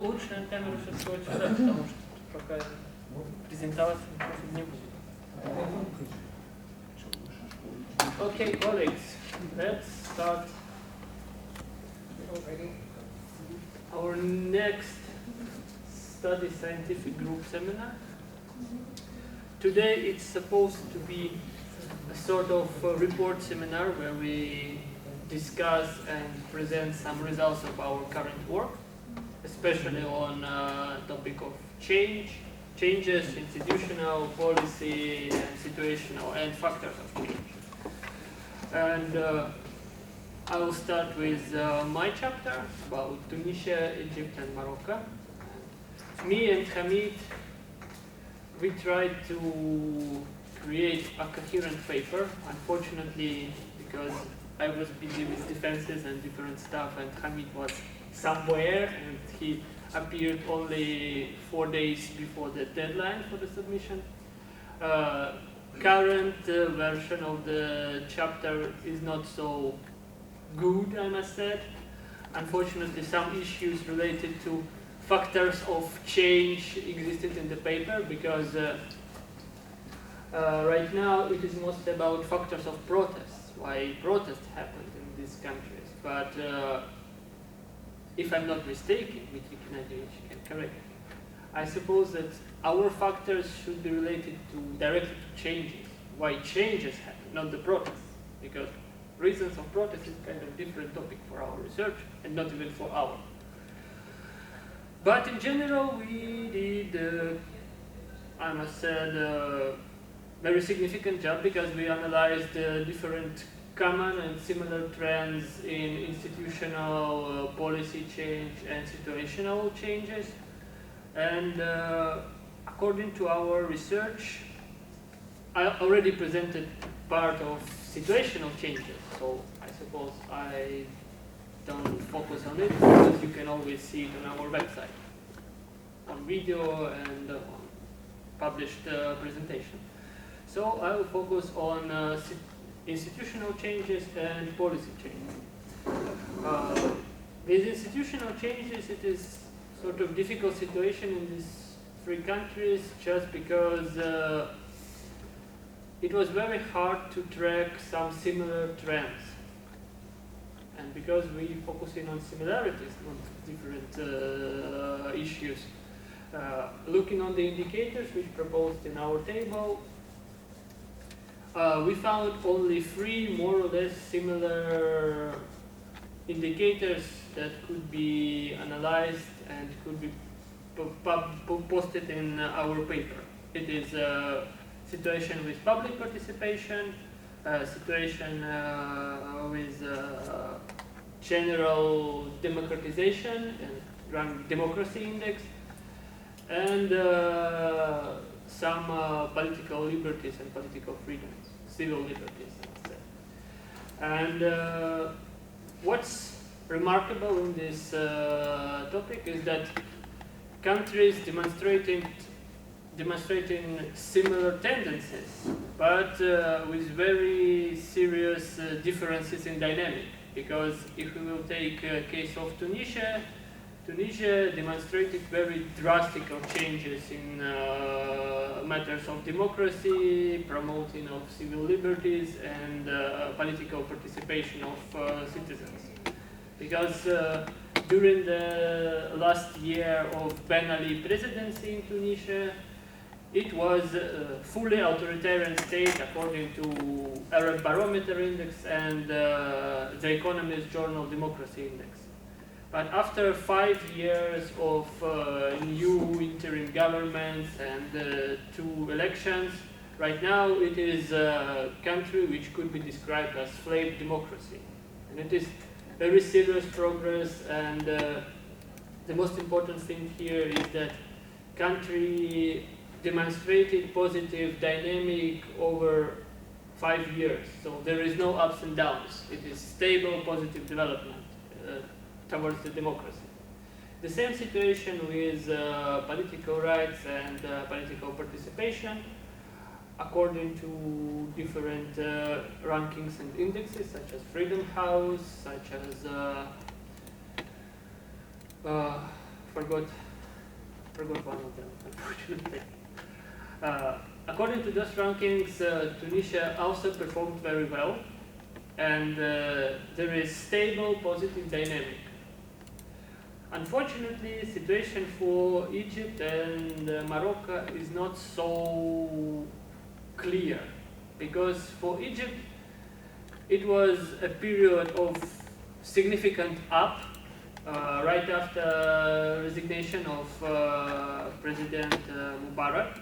Лучше на камеру сейчас сюда, потому что пока презентоваться не будет. Okay, colleagues, let's start our next study scientific group seminar. Today it's supposed to be a sort of report seminar where we discuss and present some results of our current work, especially on topic of changes, institutional, policy, and situational, and factors of change. And I will start with my chapter about Tunisia, Egypt, and Morocco. Me and Hamid, we tried to create a coherent paper. Unfortunately, because I was busy with defenses and different stuff, and Hamid was somewhere, and he appeared only 4 days before the deadline for the submission. Current version of the chapter is not so good, I must say. Unfortunately, some issues related to factors of change existed in the paper, because right now it is mostly about factors of protests, why protests happened in these countries. But if I'm not mistaken, Mitri can correct me, I suppose that our factors should be related directly to changes, why changes happen, not the protests, because reasons of protest is kind of different topic for our research and not even for our. But in general, we did, I must say, a very significant job, because we analyzed different common and similar trends in institutional policy change and situational changes. And according to our research, I already presented part of situational changes, so I suppose I don't focus on it, because you can always see it on our website, on video and on published presentation. So I will focus on institutional changes and policy changes. These institutional changes, it is sort of difficult situation in these three countries, just because it was very hard to track some similar trends. And because we focusing on similarities, not different issues. Looking on the indicators which proposed in our table, we found only 3 more or less similar indicators that could be analyzed and could be posted in our paper. It is situation with public participation, situation with general democratization and democracy index, and some political liberties and political freedoms, civil liberties, let's say. And what's remarkable in this topic is that countries demonstrating similar tendencies, but with very serious differences in dynamic. Because if we will take a case of Tunisia demonstrated very drastic changes in matters of democracy, promoting of civil liberties, and political participation of citizens. Because during the last year of Ben Ali presidency in Tunisia, it was a fully authoritarian state according to Arab Barometer Index and the Economist Journal Democracy Index. But after 5 years of new interim governments and 2 elections, right now it is a country which could be described as slave democracy. And it is very serious progress, and the most important thing here is that country demonstrated positive dynamic over 5 years. So there is no ups and downs. It is stable, positive development towards the democracy. The same situation with political rights and political participation, according to different rankings and indexes, such as Freedom House, such as for forgot one of them, unfortunately. According to those rankings, Tunisia also performed very well, and there is stable, positive dynamic. Unfortunately, the situation for Egypt and Morocco is not so clear, because for Egypt it was a period of significant up right after resignation of President Mubarak.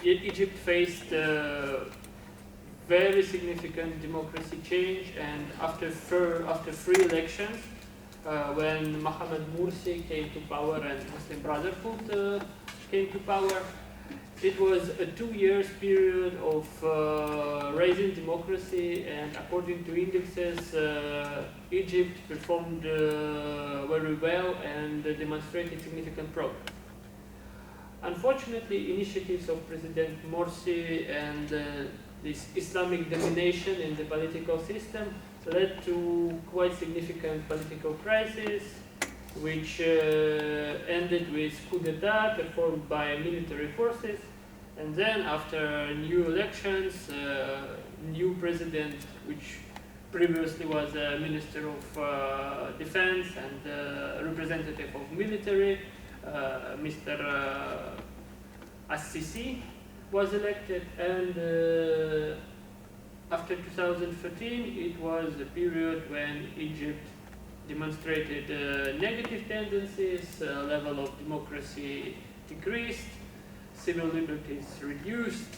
Egypt faced very significant democracy change, and after three elections, when Mohamed Morsi came to power and Muslim Brotherhood came to power, it was a 2 years period of rising democracy, and according to indexes, Egypt performed very well and demonstrated significant progress. Unfortunately, initiatives of President Morsi and this Islamic domination in the political system led to quite significant political crisis, which ended with coup d'etat performed by military forces, and then after new elections, new president, which previously was a minister of defense and representative of military, Mr. As-Sisi, was elected, and after 2013 it was a period when Egypt demonstrated negative tendencies, level of democracy decreased, civil liberties reduced,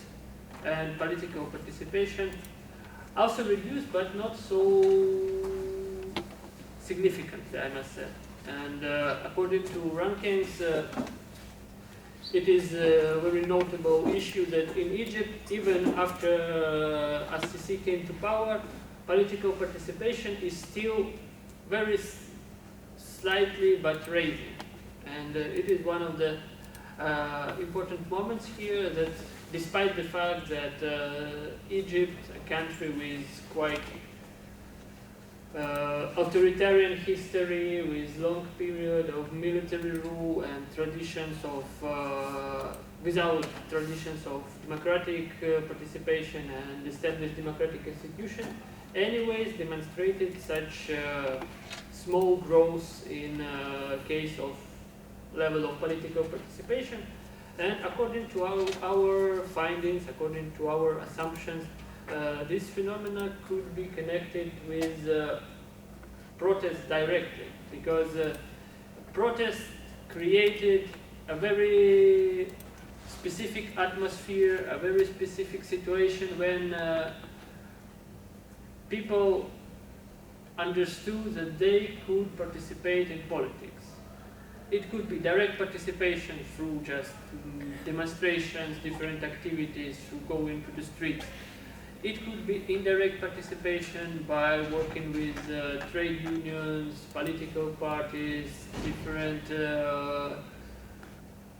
and political participation also reduced, but not so significantly, I must say. And according to rankings, it is a very notable issue that in Egypt, even after As-Sisi came to power, political participation is still very slightly but rising. And it is one of the important moments here, that despite the fact that Egypt, a country with quite authoritarian history, with long period of military rule and traditions of without traditions of democratic participation and established democratic institutions, anyways demonstrated such small growth in case of level of political participation. And according to our findings, according to our assumptions, this phenomena could be connected with protests directly, because protests created a very specific atmosphere, a very specific situation when people understood that they could participate in politics. It could be direct participation through just demonstrations, different activities, through going to the streets. It could be indirect participation by working with trade unions, political parties, different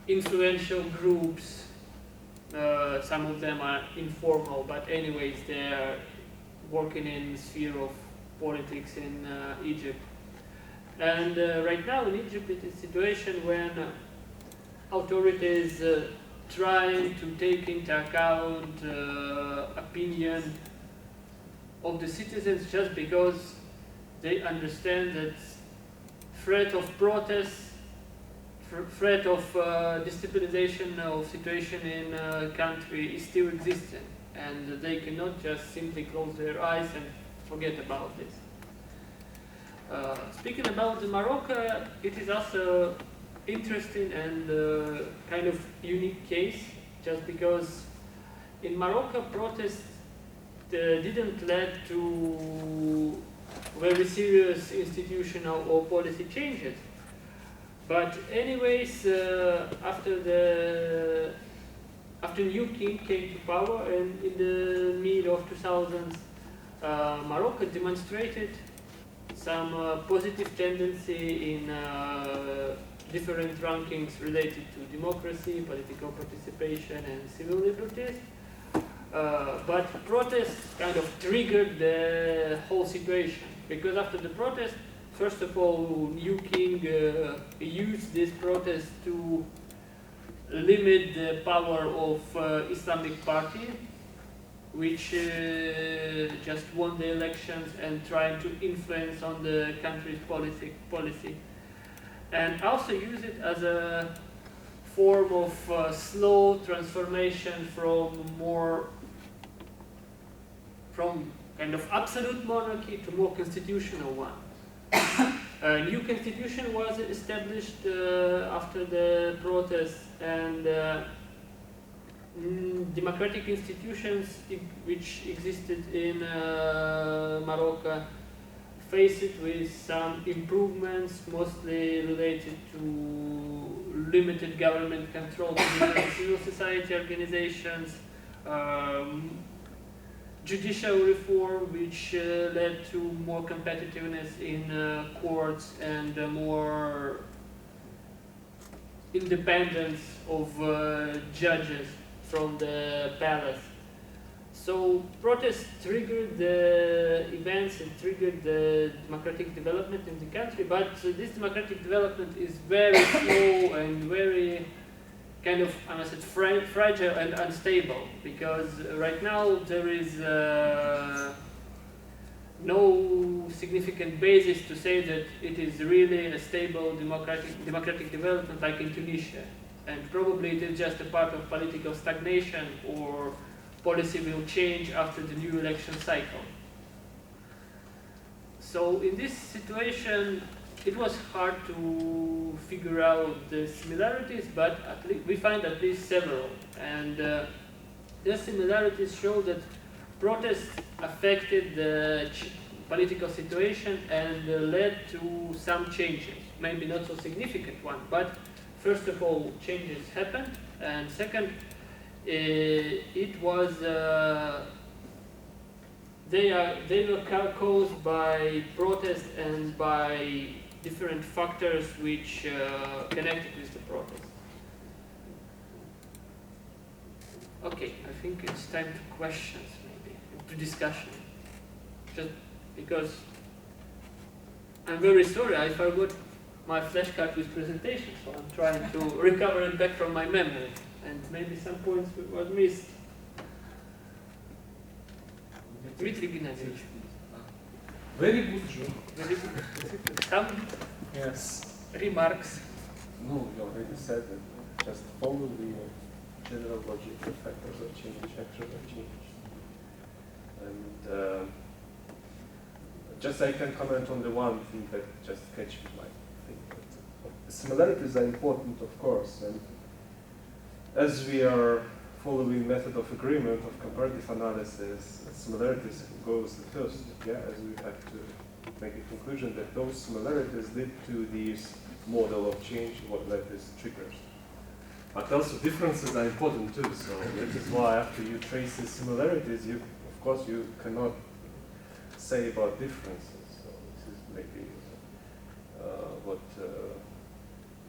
influential groups. Some of them are informal, but anyways, they are working in the sphere of politics in Egypt. And right now in Egypt, it is a situation when authorities trying to take into account opinion of the citizens, just because they understand that threat of protests, threat of destabilization of situation in a country is still existing, and they cannot just simply close their eyes and forget about this. Speaking about Morocco, it is also interesting and kind of unique case, just because in Morocco protests didn't lead to very serious institutional or policy changes. But anyways, after new king came to power, and in the mid of 2000s, Morocco demonstrated some positive tendency in different rankings related to democracy, political participation, and civil liberties. But protests kind of triggered the whole situation, because after the protest, first of all, new king used this protest to limit the power of Islamic Party, which just won the elections and trying to influence on the country's policy. And also use it as a form of slow transformation from kind of absolute monarchy to more constitutional one. A new constitution was established after the protests, and democratic institutions which existed in Morocco face it with some improvements, mostly related to limited government control of civil society organizations, judicial reform, which led to more competitiveness in courts and more independence of judges from the palace. So protests triggered the events and triggered the democratic development in the country, but this democratic development is very slow and very kind of, I must say, fragile and unstable, because right now there is no significant basis to say that it is really a stable democratic development like in Tunisia. And probably it is just a part of political stagnation, or policy will change after the new election cycle. So in this situation, it was hard to figure out the similarities, but at least we find at least several. And the similarities show that protests affected the political situation and led to some changes. Maybe not so significant one, but first of all, changes happened, and second, it was they were caused by protest and by different factors which connected with the protest. Okay, I think it's time to questions, maybe to discussion. Just because I'm very sorry, I forgot my flashcard with presentation, so I'm trying to recover it back from my memory, and maybe some points were missed. Dmitry Gennadievich. Very good job. Very good. Some remarks. No, you already said that. Just follow the general logic. The factors of change, actions of change. And just I can comment on the one thing that just catch my thing. Similarities are important, of course, and as we are following method of agreement of comparative analysis, similarities goes the first, as we have to make a conclusion that those similarities lead to this model of change, what led these triggers. But also differences are important too, so that is why after you trace the similarities, you, of course, you cannot say about differences. So this is maybe what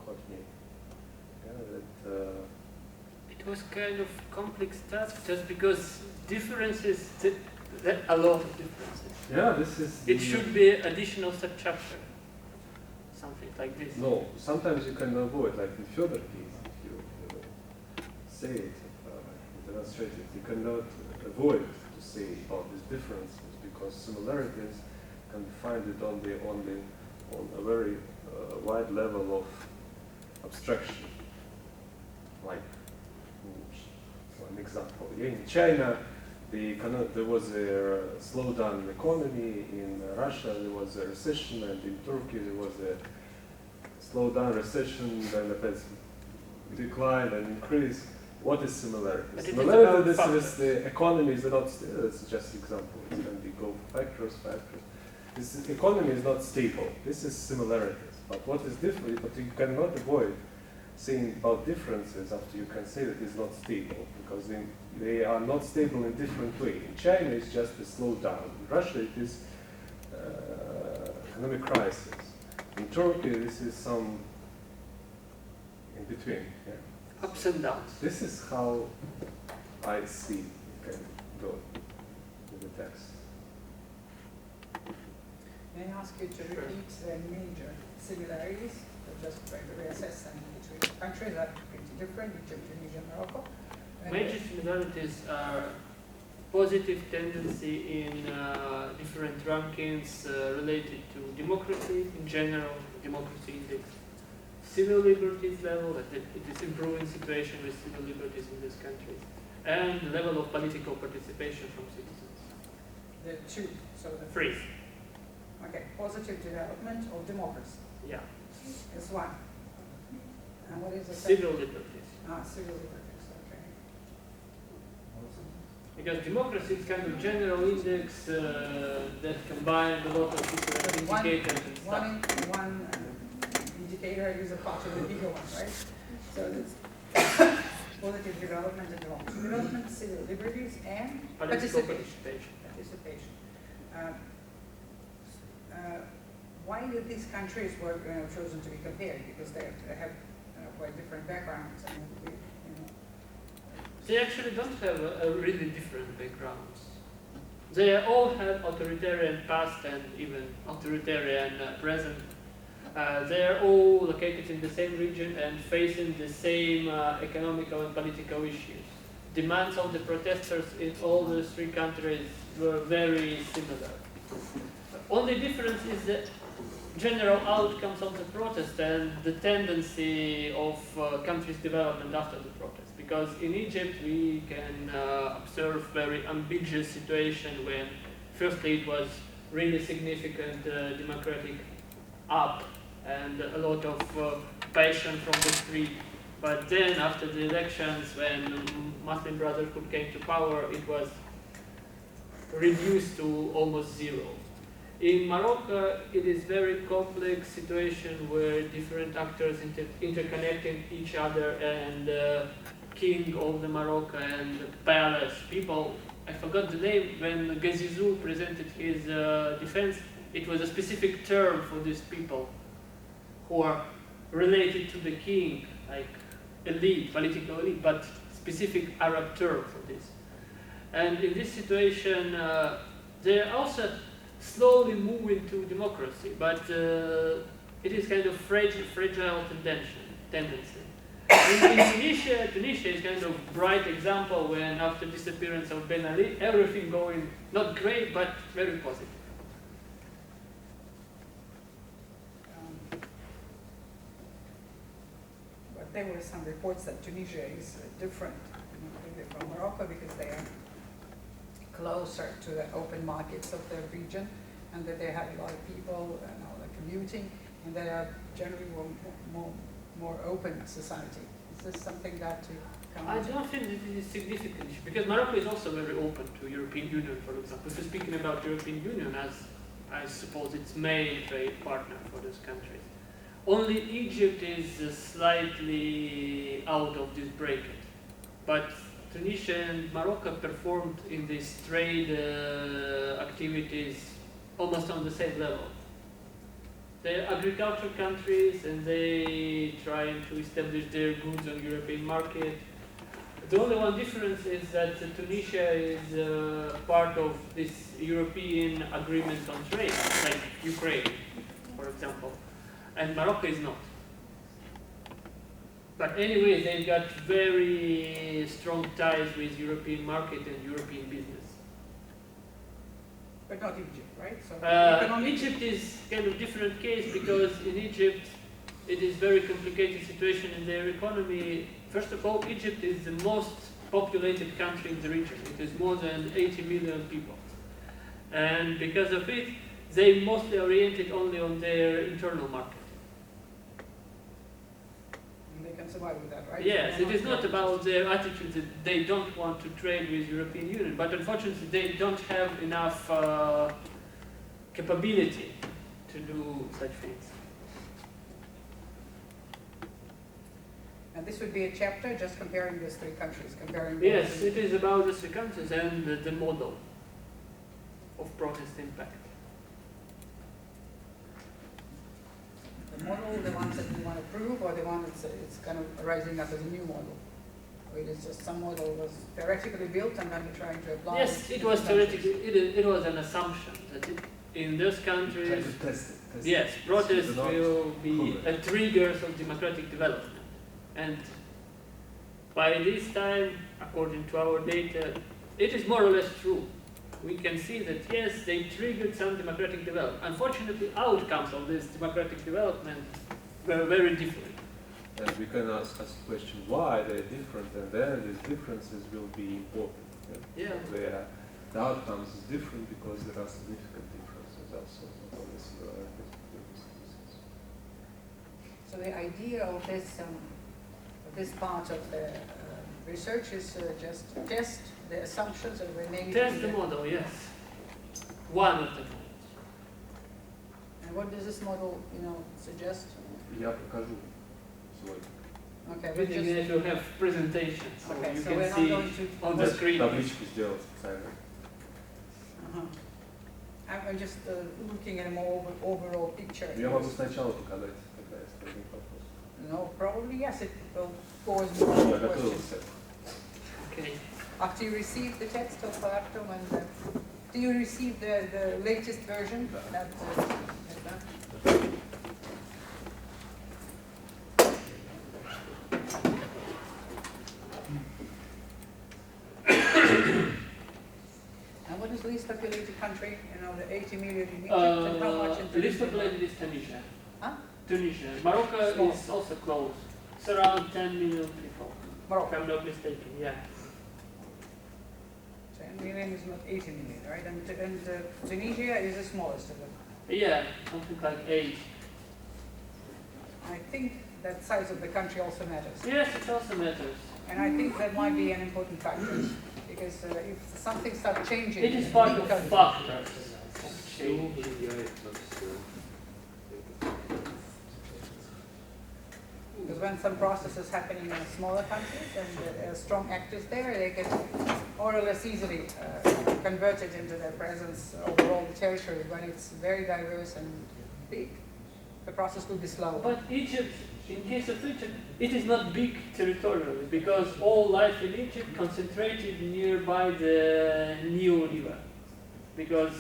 caught me. It was kind of complex task, just because differences, there are a lot of differences. Yeah, this is. It should be additional subchapter, something like this. No, sometimes you can avoid, like in further case, if you say it, demonstrate it, you cannot avoid to say about these differences, because similarities can be found on a very wide level of abstraction. Like, one example, in China, there was a slowdown in the economy. In Russia, there was a recession, and in Turkey, there was a slowdown, recession, then a decline and increase. What is similarity? Similarity, this is the economy is not. It's just example. It can be go factors. This economy is not stable. This is similarities. But what is different? But you cannot avoid saying about differences after you can say that it's not stable, because they are not stable in different way. In China, it's just a slowdown. In Russia, it is economic crisis. In Turkey, this is some in between. Yeah? Ups and downs. This is how I see it can go with the text. May I ask you to repeat the major similarities, just to reassess them between countries that are pretty different, Egypt, Tunisia, Morocco? Major similarities are positive tendency in different rankings related to democracy in general, democracy index, civil liberties level, that it is improving situation with civil liberties in these countries, and the level of political participation from citizens. The two, so the Three. Okay, positive development of democracy. Yeah. Is one. And what is the civil liberties? Civil liberties, okay. Because democracy is kind of general index that combines a lot of different indicators and stuff. One indicator is a part of the bigger one, right? So that's positive development and democracy. Development, civil liberties, and participation. Why did these countries were chosen to be compared? Because they have quite different backgrounds. And they actually don't have a really different backgrounds. They all have authoritarian past and even authoritarian present. They are all located in the same region and facing the same economical and political issues. Demands of the protesters in all the three countries were very similar. Only difference is the general outcomes of the protest and the tendency of countries' development after the protest. Because in Egypt we can observe very ambiguous situation when firstly it was really significant democratic up and a lot of passion from the street. But then after the elections, when Muslim Brotherhood came to power, it was reduced to almost zero. In Morocco, it is very complex situation where different actors interconnecting each other, and king of the Morocco and the palace people. I forgot the name. When Gazizou presented his defense, it was a specific term for these people who are related to the king, like elite, political elite, but specific Arab term for this. And in this situation, they are also slowly moving to democracy, but it is kind of fragile tendency. In Tunisia is kind of bright example when after disappearance of Ben Ali, everything going not great, but very positive. But there were some reports that Tunisia is different from Morocco because they are closer to the open markets of the region, and that they have a lot of people commuting, and they are generally more open society. Is this something that you I don't think it is significant, because Morocco is also very open to European Union, for example. If you're speaking about European Union as, I suppose, its main trade partner for these countries. Only Egypt is slightly out of this bracket, but Tunisia and Morocco performed in these trade activities almost on the same level. They're agricultural countries and they trying to establish their goods on European market. The only one difference is that Tunisia is part of this European agreement on trade, like Ukraine, for example, and Morocco is not. But anyway, they've got very strong ties with European market and European business. But not Egypt, right? So Egypt is kind of different case because in Egypt it is very complicated situation in their economy. First of all, Egypt is the most populated country in the region. It is more than 80 million people. And because of it, they mostly oriented only on their internal market. They can survive with that, right? Yes, it is not about their attitude that they don't want to trade with European Union, but unfortunately they don't have enough capability to do such things. And this would be a chapter just comparing these three countries, comparing. Yes, it is about the three countries and the model of protest impact. The model, the ones that you want to prove, or the one that's it's kind of rising up as a new model? Or it is just some model was theoretically built and then you're trying to apply Yes, it was to theoretically, it was an assumption that in those Try countries, to test it. yes, protests So will be proven. a trigger of democratic development. And by this time, according to our data, it is more or less true. We can see that yes, they triggered some democratic development. Unfortunately, outcomes of this democratic development were very different. And we can ask the question why they're different, and then these differences will be important. Yeah. The outcomes is different because there are significant differences also, not only similarities between these cases. So the idea of this part of the research is just test the assumptions and rename Test the model, yes. One of the models. And what does this model, suggest? Я покажу сегодня. Okay, We we will have presentations, so Okay, you so can we're not see going to- on the screen. Табличку сделать специально. I'm just looking at a more overall picture. Я могу сначала показать, когда я скажу вопрос. No, probably yes, it will cause more Я questions. готовился. Okay. After you receive the text of Artem and do you receive the latest version? Да. That. And what is the least populated country? The 80 million in Egypt, and how much in Least Tunisia? populated is Tunisia. Huh? Tunisia. Morocco Small. is also close. It's around 10 million people. If Morocco. I'm not mistaken, yeah. 10 million is not 80 million, right? And Tunisia is the smallest of them. Yeah, something like 8. I think that size of the country also matters. Yes, it also matters. And I think that might be an important factor. Because if something starts changing... It is part of because- factors of change. Because when some process is happening in smaller countries and there are strong actors there, they get more or less easily converted into their presence over all the territory. When it's very diverse and big, the process will be slow. But Egypt, in case of Egypt, it is not big territorially because all life in Egypt concentrated nearby the Nile River. Because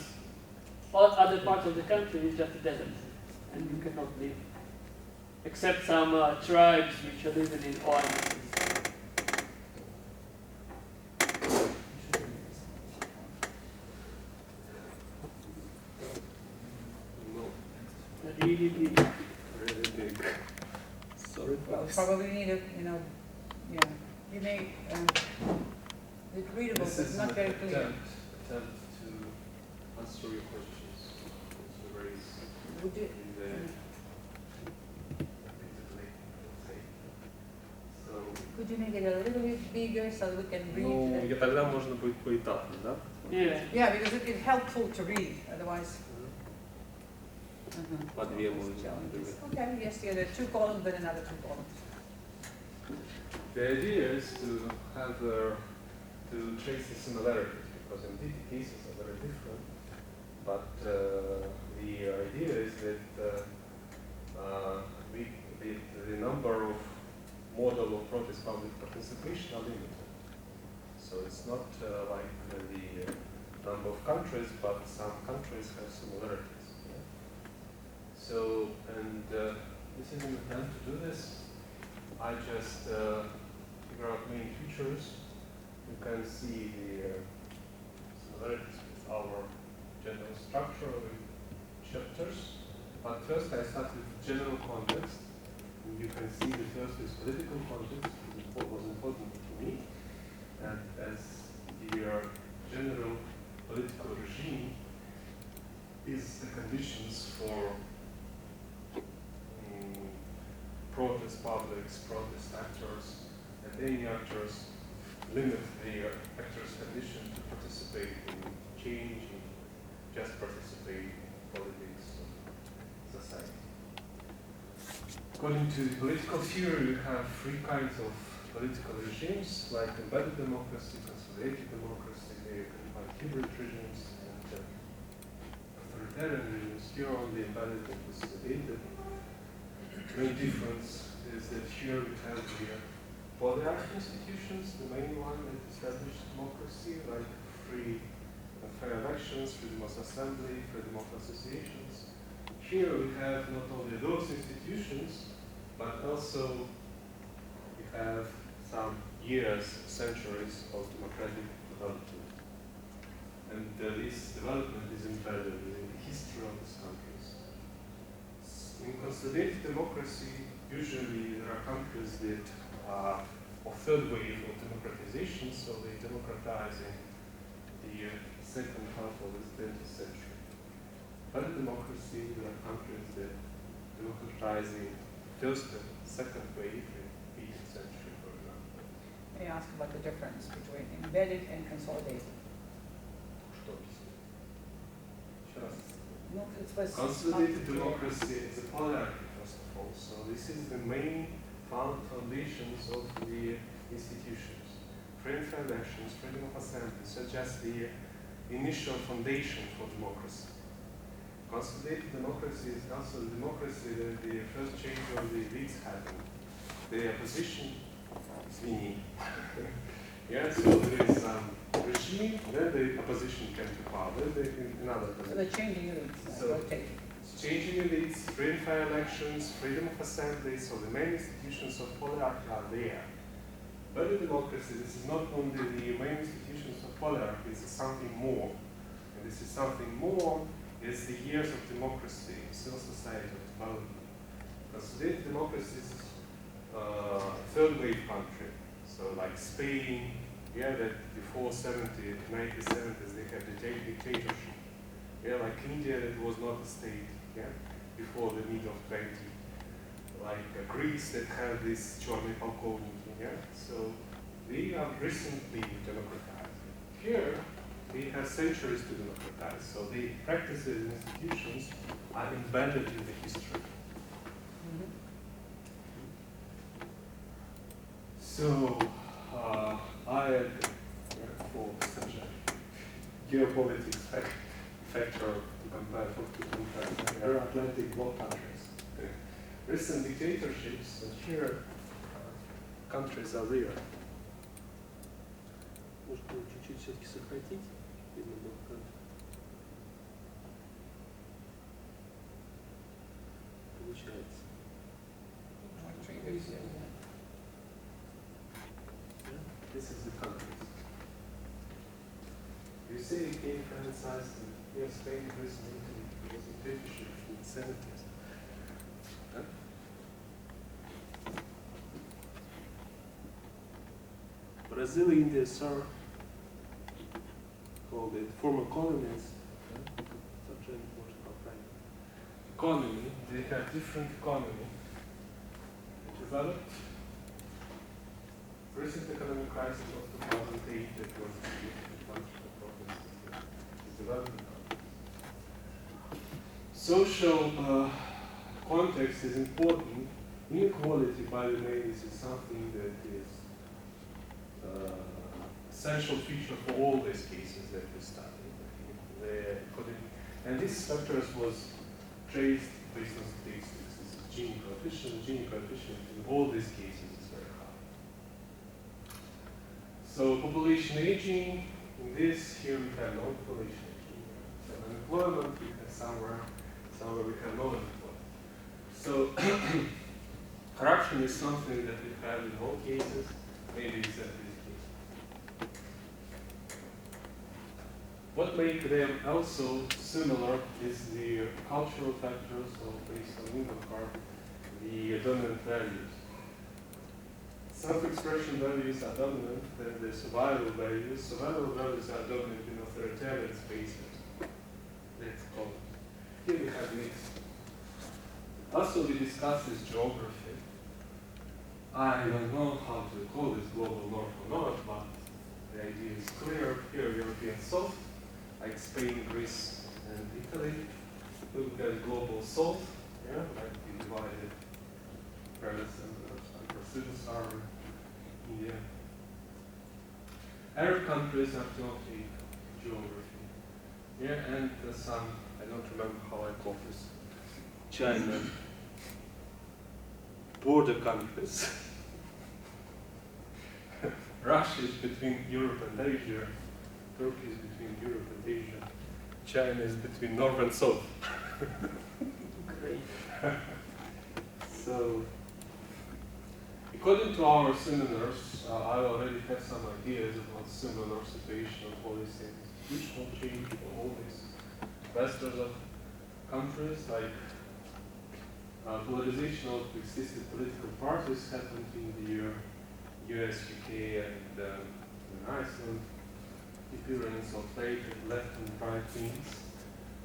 all other parts of the country is just a desert and you cannot live. Except some tribes which are living in oases. Really big. Really big. Sorry Well, for probably need a, you may, it's readable, but This is not an very clear. attempt to answer your questions. To raise Would you, in the repeatedly, let's say. So, could you make it a little bit bigger so we can read? ну, the- тогда можно будет поэтапно, да? Yeah. Yeah, because it's helpful to read, otherwise. По две можно Challenges. выбрать. Okay, yes, yeah, there are 2 columns, then another 2 columns. The idea is to have to trace the similarities because indeed the cases are very different. But the idea is that the number of model of protest public participation are limited. So it's not like the number of countries, but some countries have similarities. Yeah? So, and this is an attempt to do this. I just figure out main features. You can see the similarities with our general structure of chapters. But first I start with general context. And you can see the first is political context, what was important to me. And as the general political regime is the conditions for protest publics, protest actors, and any actors limit the actors' condition to participate in change and just participate in politics of society. According to the political theory, we have 3 kinds of political regimes, like embedded democracy, consolidated democracy, you can find hybrid regimes, and authoritarian regimes. Here only embedded and consolidated. The main difference is that here we have the oligarchic institutions, the main one that established democracy, like free and fair elections, freedom of assembly, freedom of associations. Here we have not only those institutions, but also we have some years, centuries of democratic development. And this development is embedded in the history of these countries. In consolidated democracy, usually there are countries that are of third wave of democratization, so they democratizing the second half of the 20th century. But in democracy, there are countries that democratizing first and second wave in the 18th century, for example. May I ask about the difference between embedded and consolidated? No, it was Consolidated democracy is a polarity, first of all. So this is the main foundations of the institutions. Free and fair elections, freedom of assembly, suggest the initial foundation for democracy. Consolidated democracy is also the democracy that the first change of the elites happened. The opposition is winning. Yeah, so there is some regime, then the opposition came to power, then another So opposition. the changing elites So- rotating. Changing elites, free and fair elections, freedom of assembly, so the main institutions of polarity are there. But in democracy, this is not only the main institutions of polarity, this is something more. And this is something more is the years of democracy, civil society of development. Consolidated democracy is third wave country. So like Spain, yeah, that before 1970s, they had the dictatorship. Yeah, like India, it was not a state, yeah, before the mid of 20. Like Greece, that had this черный полковник, yeah. So they are recently democratized. Here, we have centuries to democratize. So the practices and institutions are embedded in the history. So I for the subject geopolitics factor to compare Atlantic bloc countries. Recent dictatorships, and here countries are there. Может, чуть-чуть все-таки сократить? Видно было как получается. This is the countries. You see, it came franchised in here, Spain, Greece, and Italy. It was a dictatorship in the 70s. Huh? Brazil, India, sir, called it former colonies. Economy, they have different economy. Developed. Recent economic crisis of 2008 that was development. Social context is important. Inequality, by the way, this is something that is essential feature for all these cases that we studied. And these factors was traced based on statistics. This is Gini coefficient. Gini coefficient in all these cases is very high. So population aging, in this here we have no population aging. So unemployment we have somewhere we have no unemployment. So corruption is something that we have in all cases, maybe except this case. What makes them also similar is the cultural factors, or based on income part, the dominant values. Self-expression values are dominant, then the survival values. Survival values are dominant in authoritarian spaces. That's common. Here we have mixed. Also, we discuss this geography. I don't know how to call this global north or not, but the idea is clear. Here, European South, like Spain, Greece, and Italy. We look at global South, yeah, like we divided and Brazil, are India. Arab countries have to take geography. Yeah, and some, I don't remember how I call this, China, border countries. Russia is between Europe and Asia, Turkey is between Europe and Asia. China is between North and South. Great. So, according to our seminars, I already have some ideas about similar situational policy and institutional change for all these clusters of countries, like polarization of existing political parties happened in the US, UK, and in Iceland. Appearance of left and right wings,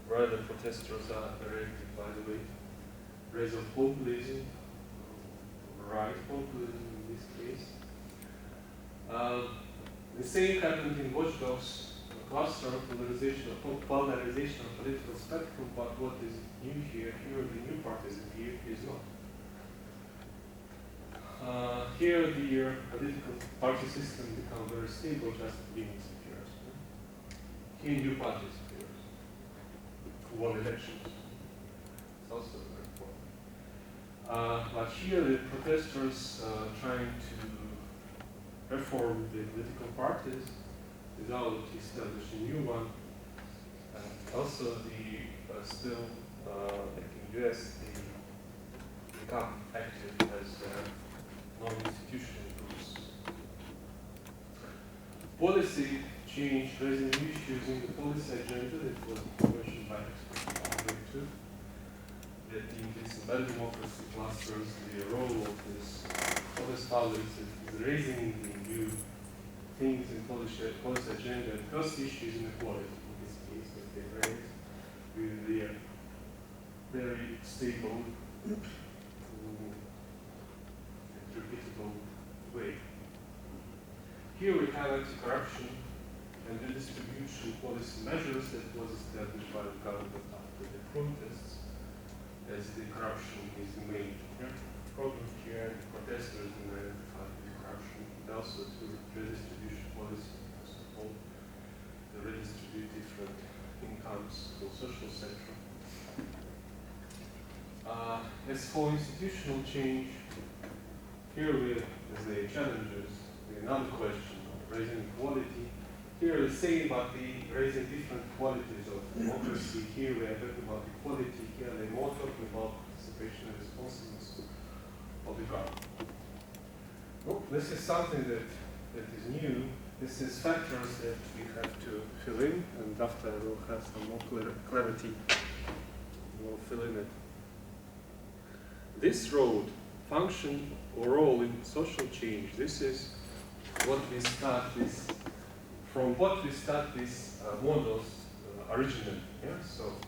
where the protesters are directed, by the way. Rise of populism, right populism in this case. The same happened in watchdogs, a cluster of polarization of political spectrum, but what is new here, the new parties appear, is not. Here the political party system becomes very stable, just wings appears. Here new parties appears, who won elections. It's also very important. But here the protesters trying to reform the political parties without establishing new one. Also the still, like in the US, they become active as non-institutional groups. Policy change, raising issues in the policy agenda that was mentioned by experts too. That in this embedded democracy clusters, the role of this policy policy is raising the new things in policy agenda. And first issue is inequality in this case that they raise with their very stable and repeatable way. Here we have anti-corruption and redistribution policy measures that was established by the government after the protests, as the corruption is the main problem here, and the protesters identified with corruption, and also to redistribution policy, first of all, to redistribute different incomes to the social sector. As for institutional change, here we, as the challenges, another question of raising equality. Here the same, but the raising different qualities of democracy. Here we are talking about equality. Here they're more talking about participation and responsiveness of the government. Well, this is something that is new. This is factors that we have to fill in, and after we'll have some more clarity. We'll fill in it. This road, function or role in social change, this is what we start with, from what we start these models originally. Yeah? So,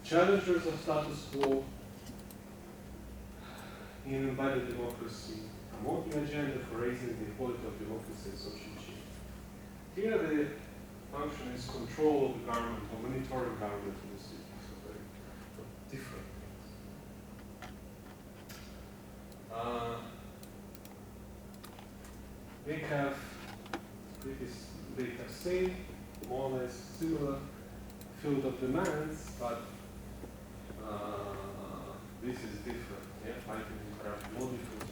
challengers of status quo in embedded democracy, promote new agenda for raising the equality of democracy and social change. Here the function is control of the government or monitoring government in the city, so very different things. They have same, more or less similar field of demands, but this is different. Yeah, fighting corruption, more different.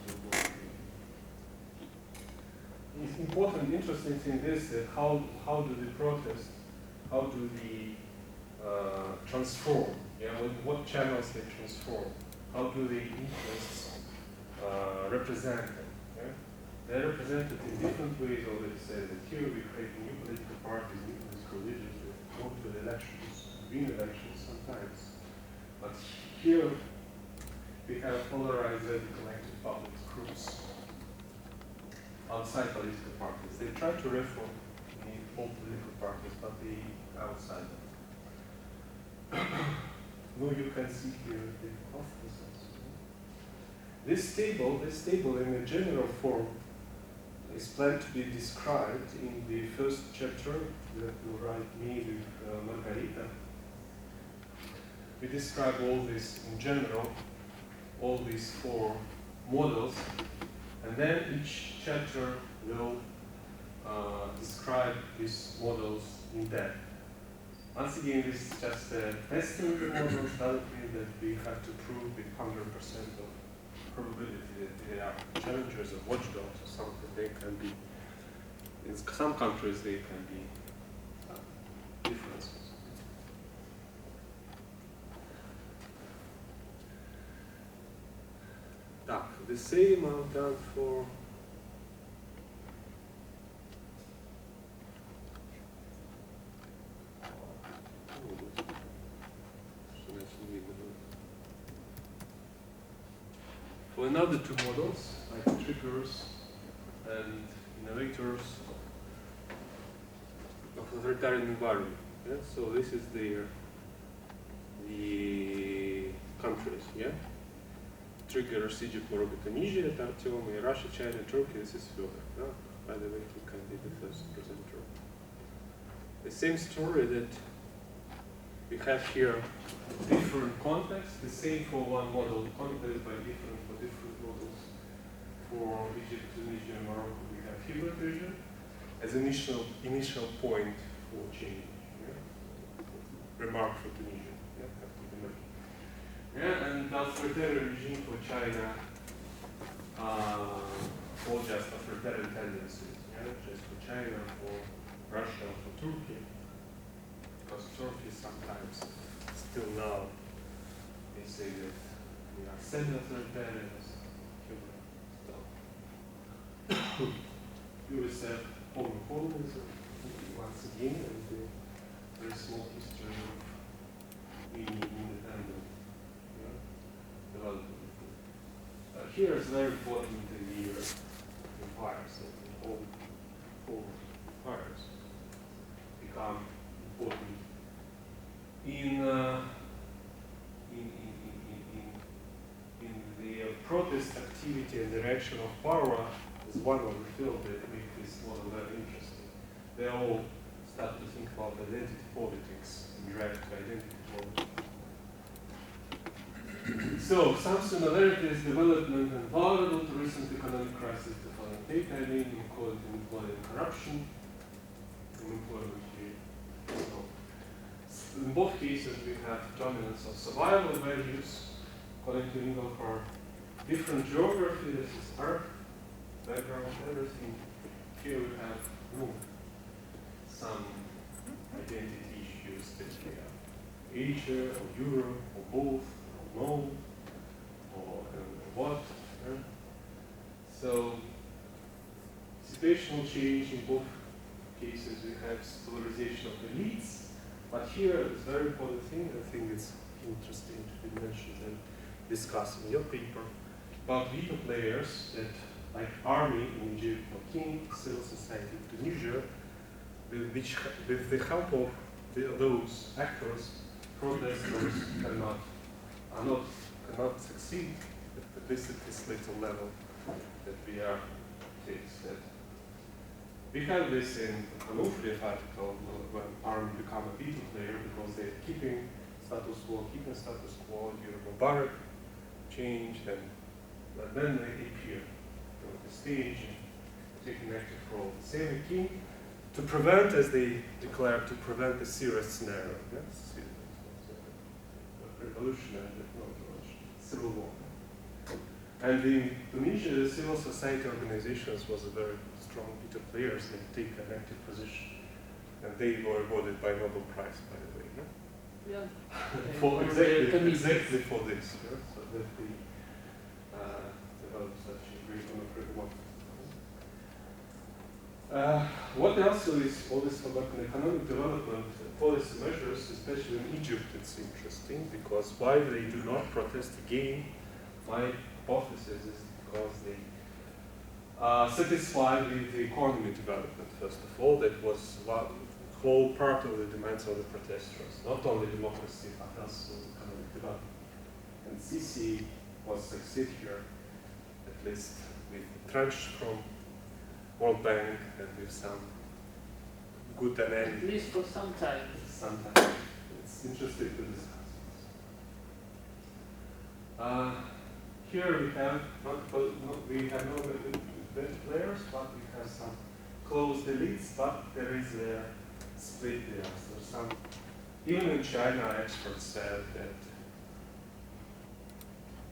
It's important, interesting thing is that how do they protest? How do they transform? Yeah, what channels they transform? How do they interests represent them? Yeah? They're represented in different ways. Already said that here we create new political parties, new political leaders that go to the elections, win elections sometimes. But here we have polarized radical active public groups outside political parties. They try to reform all political parties, but they outside them. Now you can see here the offices. This table in a general form is planned to be described in the first chapter that will write me with Margarita. We describe all this in general, all these four models, and then each chapter will describe these models in depth. Once again, this is just testing the models, doesn't mean that we have to prove with 100% of probability that they are challengers of watchdogs or something. They can be, in some countries, they can be the same I've done for another two models, like triggers and innovators of authoritarian environment. Yeah? So this is the countries, yeah? Triggers Egypt, Morocco, Tunisia, Artyom, Russia, China, Turkey, this is Fyodor. Yeah? By the way, he can be the first presenter. The same story that we have here, different contexts, the same for one model, context by different for different models. For Egypt, Tunisia, and Morocco, we have hybrid region as initial point for change. Yeah? Remark for Tunisia, yeah, have to be mentioned. Yeah, and authoritarian regime for China, or just authoritarian tendencies, yeah, just for China, for Russia, for Turkey, because Turkey sometimes, still now, they say that we are semi-authoritarians, USF, home communism, once again, and the very small history of being independent. Here is very important in the empires, and all empires become important in the protest activity and direction of power is one of the fields that make this model very interesting. They all start to think about identity politics and drive to identity politics. So, some similarities, development and vulnerable to recent economic crisis, the following data, inequality, employment, and corruption, and employment here. So, in both cases, we have dominance of survival values, according to Engel, for different geography. This is Earth, background, everything. Here we have some identity issues that we have Asia, or Europe, or both. No, or what. So, situational change in both cases, we have polarization of elites, but here it's a very important thing, I think it's interesting to be mentioned and discussed in your paper, about veto players that, like army in Egypt or king, civil society in Tunisia, with the help of those actors, protesters cannot succeed, at least at this little level that we are faced. We have this in Onufriev article when army become a veto player because they're keeping status quo, during Mubarak change, but then they appear on the stage and take an active role. The same king to prevent, as they declare, to prevent a serious scenario. Yes? Revolution and civil war. And in Tunisia, the civil society organizations was a very strong veto players. They take an active position, and they were awarded by Nobel Prize, by the way. No? Yeah. For exactly for this. Yeah? So that they developed such a great democracy. What else is all this about economic development policy measures, especially in Egypt? It's interesting because why they do not protest again. My hypothesis is because they satisfied with the economy development. First of all, that was whole part of the demands of the protesters, not only democracy but also economic development. And Sisi was succeed here, at least with tranche from World Bank and with some good dynamic. At least for some time. Sometimes it's interesting to discuss. Here we have we have no bench players, but we have some closed elites, but there is a split there. So some, even in China, experts said that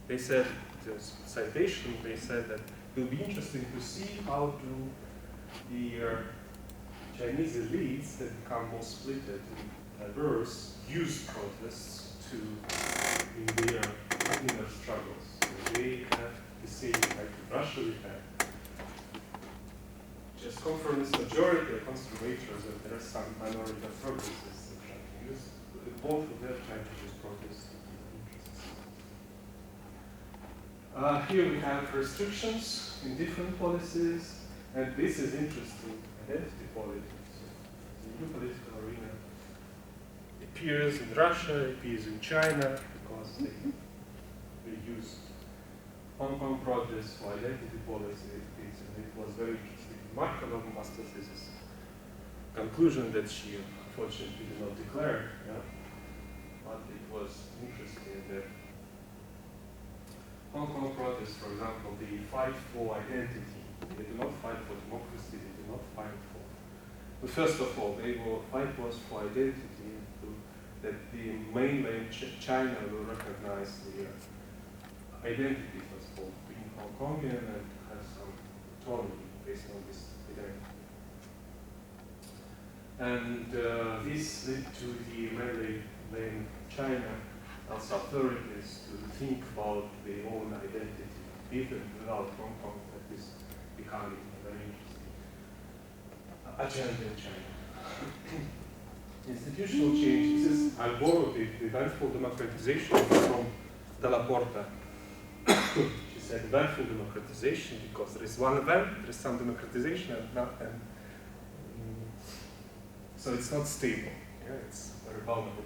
they said, this citation, they said that it will be interesting to see how do the Chinese elites that become more splitted and diverse use protests to in their inner struggles. So they have the same like in Russia we have just conference majority or conservators, and there are some minority of progressists that try to use both of them trying to use protest interests. Here we have restrictions in different policies, and this is interesting, identity politics. The new political arena appears in Russia, appears in China, because they use Hong Kong protests for identity policy, and it was very interesting. Markov master thesis conclusion that she unfortunately did not declare, yeah? But it was interesting that Hong Kong protests, for example, they fight for identity. They do not fight for democracy, they do not fight for. But first of all, they will fight was for identity, that the mainland China will recognize the identity, first of all, being Hong Kongian and have some autonomy based on this identity. And this led to the mainland China as authorities to think about their own identity, even without Hong Kong, that is becoming a very interesting agenda in China. Institutional change, this is, I borrowed the eventful democratization from Della Porta. She said eventful democratization because there is one event, there is some democratization, and so it's not stable. Yeah, it's very vulnerable.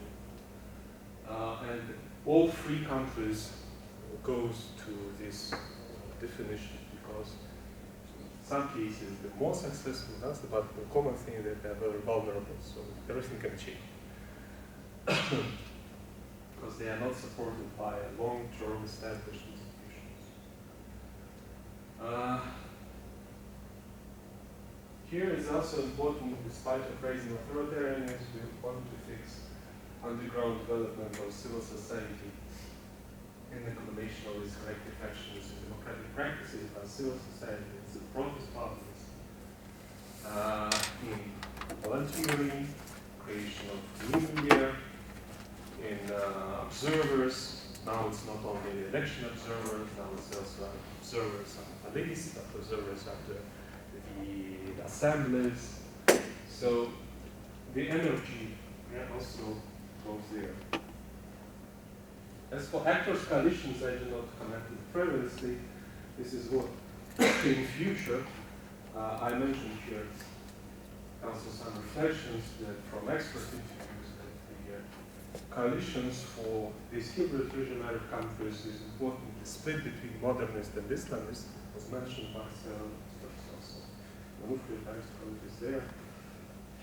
And all three countries goes to this definition because in some cases they're more successful than others, but the common thing is that they're very vulnerable, so everything can change. Because they are not supported by long-term established institutions. Here is also important, despite of raising authoritarianism, we want to fix underground development of civil society in the combination of these collective actions and democratic practices by civil society. It's the protest movements in volunteering, creation of new media, in observers. Now it's not only the election observers, now it's also observers on police, but observers after the assemblies. So the energy also goes there. As for actors' coalitions, I do not commented previously. This is what in future I mentioned here also some reflections that from expert interviews that the coalitions for these hybrid region Arab countries is important. The split between modernist and Islamist was mentioned by several also. Is there.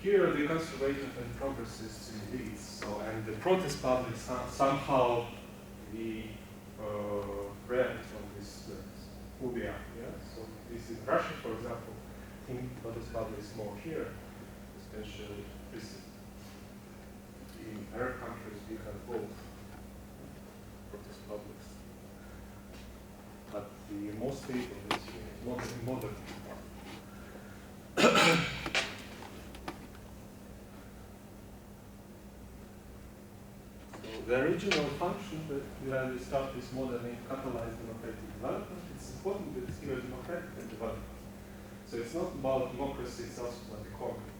Here are the conservative and progressists indeed. So, and the protest public somehow the react on this phobia. Yeah? So this in Russia, for example, I think protest public is more here, especially in Arab countries we have both protest publics. But the most stable is modern. The original function that when we start this modern catalyzed democratic development, it's important that it's still a democratic development. So it's not about democracy, it's also about economy.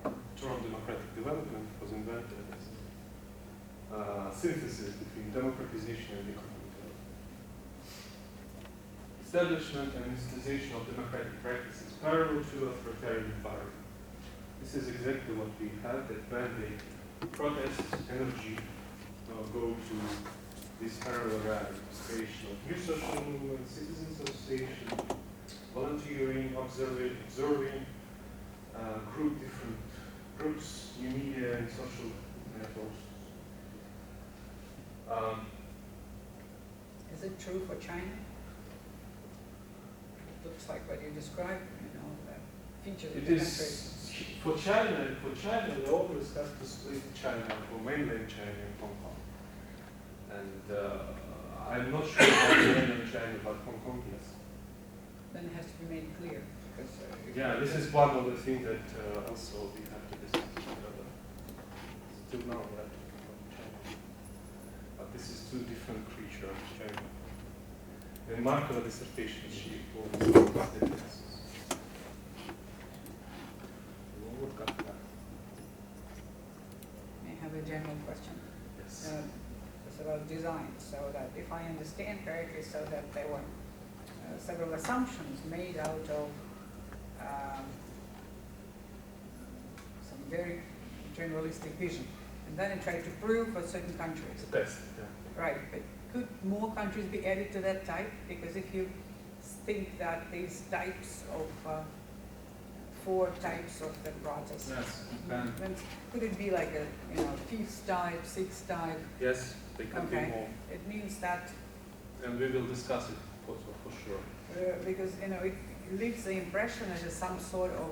The term democratic development was invented as a synthesis between democratization and economic development. Establishment and institution of democratic practices parallel to authoritarian environment. This is exactly what we have, that when the protest energy go to this parallel creation of new social movements, citizen association, volunteering, observing different groups, new media and social networks. Is it true for China? It looks like what you described, the features of the country. For China, they always have to split China for mainland China and Hong Kong. And I'm not sure about mainland China, but Hong Kong, yes. Then it has to be made clear. Because, yeah, this is one of the things that also we have to discuss together. Still now, we have to talk about China. But this is two different creatures, China. In Markova dissertation, she always talked about differences. I have a general question. Yes. It's about design, so that if I understand correctly, so that there were several assumptions made out of some very generalistic vision, and then I tried to prove for certain countries. It's a test. Yeah. Right, but could more countries be added to that type? Because if you think that these types of 4 types of the protest, Yes, you can. then could it be like a 5th type, 6th type? Yes, they can be more. It means that And we will discuss it also for sure. because it leaves the impression as some sort of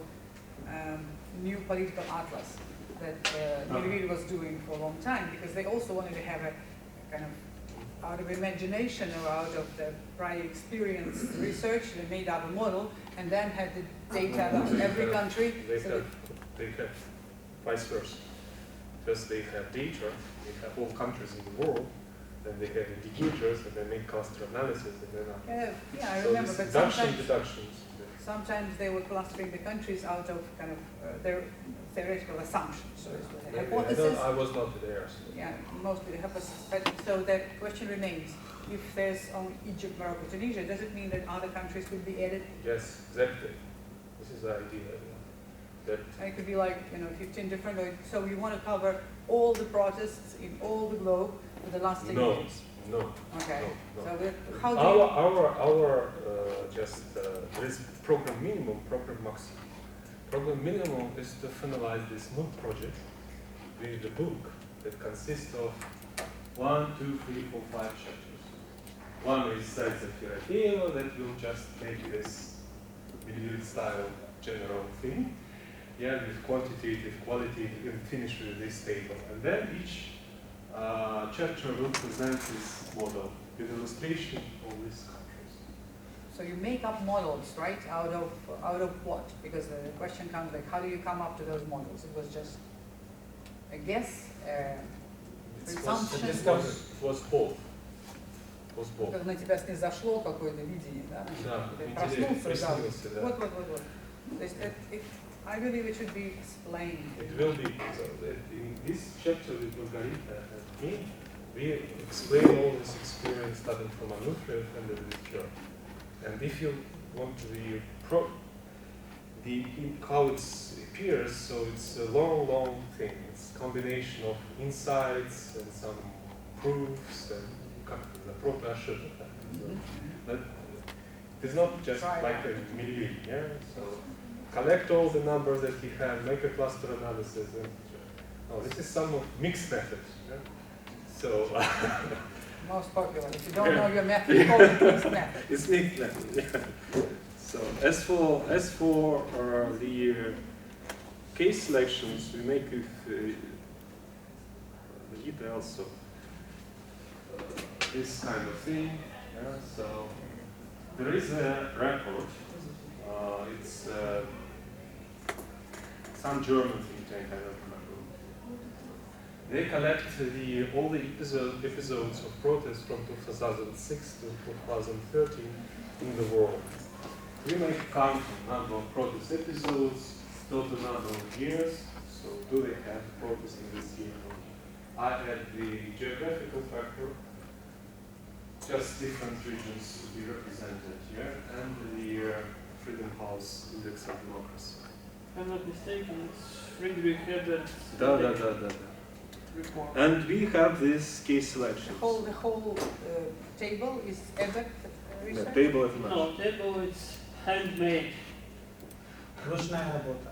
new political atlas that Medvedev was doing for a long time, because they also wanted to have a kind of out of imagination or out of the prior experience research, they made up a model and then had the data of every country. They have vice versa. First they have data, they have all countries in the world, then they have indicators, and they make cluster analysis, and then yeah, I so remember, this but deductions. sometimes they were clustering the countries out of kind of their theoretical assumptions. So it was a Maybe, hypothesis. I was not there. So. Yeah, mostly the hypothesis. But so the question remains: if there's only Egypt, Morocco, Tunisia, does it mean that other countries could be added? Yes, exactly. This is the idea. That It could be like 15 different. So we want to cover all the protests in all the globe for the last 10 years. No. Okay. No. So how do you? Our there is program minimum, program maximum. Program minimum is to finalize this NUG project with the book that consists of 1, 2, 3, 4, 5 chapters. One is sites of Hierarchy that will just make this Medvedev style general thing. Yeah, with quantitative, qualitative, and finish with this table. And then each chapter will present this model with illustration of these countries. So you make up models, right? Out of what? Because the question comes like, how do you come up to those models? It was just a guess, presumption. It was both. Как на тебя снизошло какое-то видение, да? Да, Ты проснулся, да. приснился, да. Вот. То есть I believe it should be explained. It will be. So in this chapter with Margarita and me, we explain all this experience starting from a nuclear and the cure. And if you want to how it appears, so it's a long thing. It's a combination of insights and some proofs and the proper ошибок. But it's not just like a million, yeah? So collect all the numbers that he had, make a cluster analysis, and this is some of mixed methods. Yeah? So Most popular. If you don't know your method, you call it mixed method. it's mixed method. Yeah. So as for the case selections, we make with the details of this kind of thing. Yeah? So there is a record. It's some German think tank, I don't remember. They collect all the episodes of protests from 2006 to 2013 in the world. We make a count number of protest episodes, total number of years. So do they have protests in this year? I had the geographical factor, just different regions to be represented here, and the Freedom House Index of Democracy. If I'm not mistaken, it's Friedrich Hebert's report. And we have this case selection. The whole table is Ebert research? The table of No, table is handmade. Ручная работа.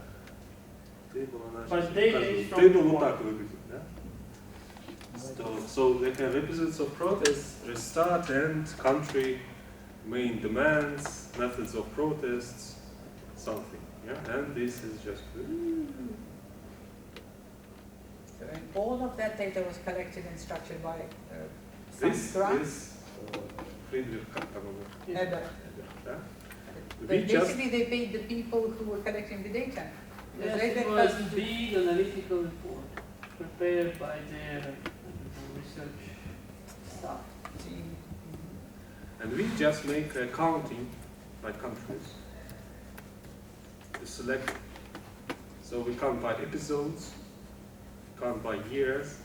But data is from Table the вот board. так выглядит, да? So they have episodes of protest, restart, end, country, main demands, methods of protests, something. Yeah, and this is just. And all of that data was collected and structured by some This grant? is Friedrich, как там его? Ebert. Да? But basically they paid the people who were collecting the data. Because Yes, they it then was got- big analytical report prepared by their research staff. team. And we just make a counting by countries to select. So we count by episodes, count by years.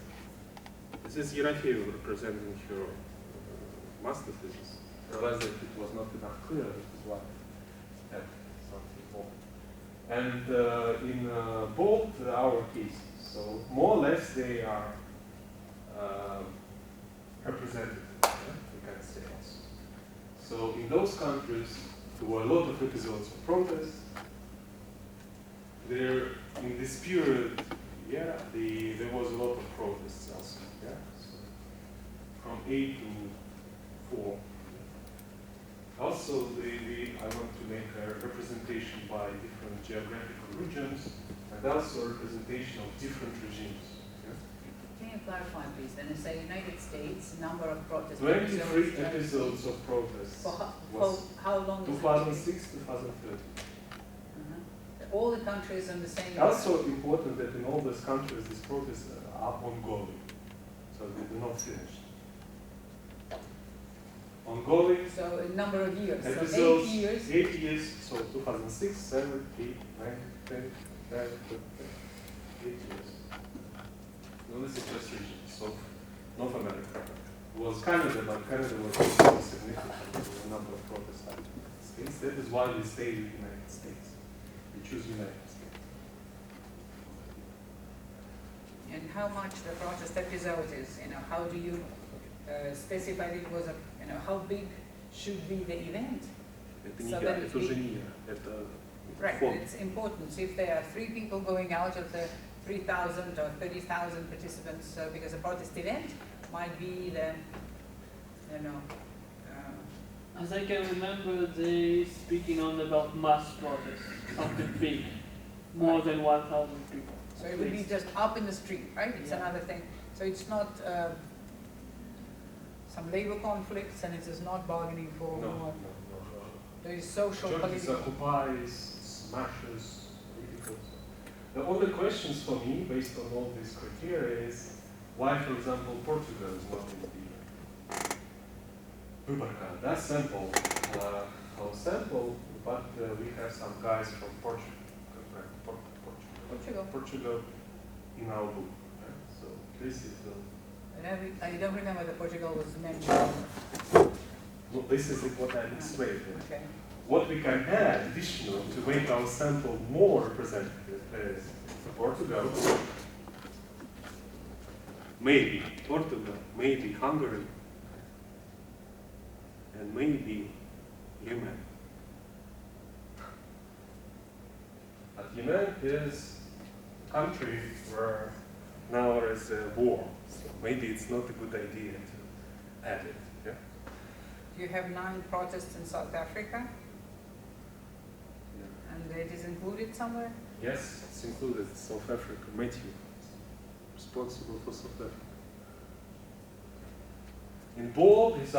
This is Yerafeeva representing her master thesis. I realized that it was not enough clear, that is why I had something more. And in both our cases, so more or less they are represented, we can say also. So in those countries, there were a lot of episodes of protest. There, in this period, yeah, there was a lot of protests also, yeah. So from 8 to 4. Also, I want to make a representation by different geographical regions and also a representation of different regimes. Yeah? Can you clarify, please? Then it's the United States, number of protests. 23 episodes of protests. For how long? 2006, 2013. All the countries in the same. Also important that in all those countries, these protests are ongoing, so they do not finish. Ongoing. So a number of years. Episodes, so 8 years. 8 years. So 2006, 7, 8, 9, 10, 11, 8 years. No, this is just region. So North America was Canada, but Canada was also significant in the number of protests in the States. That is why we stay in the United States. We choose United States. And how much the protest episode is, how do you specify it was how big should be the event? Это не So я, that это it уже не я, это Right, фонд. it's important. So if there are 3 people going out of the 3,000 or 30,000 participants, because a protest event might be the, As I can remember, they speaking on about mass protests, something big, more than 1,000 people. so it would be just up in the street, right? It's Yeah. another thing. So it's not some labor conflicts, and it is not bargaining for No, no, more. no. There is social, Churches political. occupies, smashes, political. The only questions for me, based on all these criteria, is why, for example, Portugal is not in the Rubarka. That's sample, our sample, but we have some guys from Portugal. Portugal in our book. Right? So this is the. I don't remember that Portugal was mentioned. No, this is what I explained. Okay. What we can add additional to make our sample more representative is Portugal, maybe Portugal, maybe Hungary, and maybe Yemen. But Yemen is a country where now there is a war, so maybe it's not a good idea to add it. Yeah? You have 9 protests in South Africa, and it is included somewhere? Yes, it's included. South Africa, Matthew, responsible for South Africa. In bold is